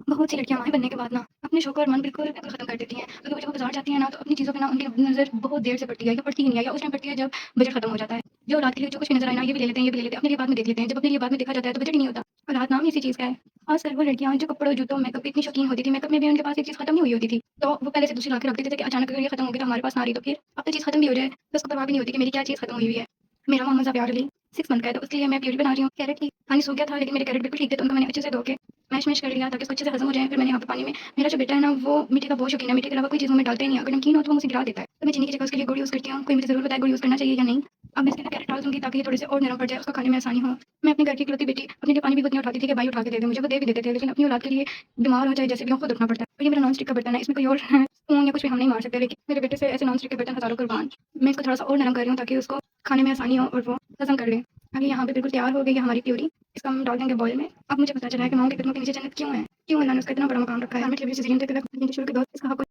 بہت سی لڑکیاں مائیں بننے کے بعد نا اپنے شوق اور من بالکل ختم کر دیتی ہیں، کیونکہ وہ جب وہ بازار جاتی ہیں نا تو اپنی چیزوں پہ نا ان کی نظر بہت دیر سے پڑتی ہے یا پڑتی ہی نہیں ہے، یا اس ٹائم پڑتی ہے جب بجٹ ختم ہو جاتا ہے۔ جو اولاد کے لیے جو کچھ بھی نظر آئے نا یہ بھی لے لیتے ہیں، یہ بھی لے لیتے ہیں، اپنے لیے بعد میں دیکھ لیتے ہیں، جب اپنے لیے بعد میں دیکھا جاتا ہے تو بجٹ ہی نہیں ہوتا۔ اولاد نام ہی اسی چیز کا ہے۔ خاص کر وہ لڑکیاں جو کپڑوں جوتوں میک اپ کی اتنی شوقین ہوتی تھی، میک اپ میں بھی ان کے پاس ایک چیز ختم نہیں ہوئی ہوتی تھی تو وہ پہلے سے دوسری لا کے رکھ دیتے تھے کہ اچانک اگر یہ ختم ہو گئی تو ہمارے پاس نہ رہی تو پھر اب تو چیز ختم بھی ہو جائے تو اس کو پرواہ بھی نہیں ہوتی کہ میری کیا چیز ختم ہوئی ہوئی ہے۔ میرا معمہ پیار علی 6 منتھ کا ہے تو اس لیے میں پیوری بنا رہی ہوں۔ کیرٹ کی پانی سوکھ گیا تھا لیکن میرے کیرٹ بالکل ٹھیک تھے تو ان کو میں نے اچھے سے دھو کے میش کر لیا تاکہ اس کو اچھے سے ہضم ہو جائے۔ پھر میں نے یہاں پہ پانی میں میرا جو بیٹا ہے نا وہ میٹھے کا بہت شوقین ہے، میٹھے کے علاوہ کوئی چیزوں میں ڈالتا ہی نہیں ہے، اگر نمکین ہو تو وہ مجھے گرا دیتا ہے تو میں چینی کی جگہ اس کے لیے گڑ یوز کرتی ہوں۔ کوئی مجھے ضرور بتائے گڑ یوز کرنا چاہیے یا نہیں۔ اب میں اس کے اندر کیرٹ ڈال دوں گی تاکہ یہ تھوڑے سے اور نرم پڑ جائے، اس کو کھانے میں آسانی ہو۔ میں اپنے گھر کی اکلوتی بیٹی اپنے لیے پانی بھی اتنی اٹھاتی تھی کہ بھائی اٹھا کے دے دے، مجھے وہ دے بھی دیتے تھے، لیکن اپنی اولاد کے لیے بیمار ہو چاہے جیسے بھی ہو خود اٹھنا پڑتا ہے۔ اور یہ میرا نان اسٹک کا برتن ہے، اس میں کوئی اور اسپون یا کچھ بھی ہم نہیں مار سکتے، لیکن میرے بیٹے سے ایسے نان اسٹک کے برتن ہزاروں قربان۔ میں اس کو تھوڑا سا اور نرم کر رہی ہوں تاکہ اس کو کھانے میں آسانی ہو اور وہ ہضم کر لے۔ اب یہ یہاں پہ بالکل تیار ہو گئی ہے ہماری پیوری، اس کو ہم ڈال دیں گے بوائل میں۔ اب مجھے پتا چلا ہے کہ ماؤں کے قدموں کے نیچے جنت کیوں ہے، کیوں اللہ نے اس کا اتنا بڑا مقام رکھا ہے۔ ہمیں شروع کے دور اس کا حق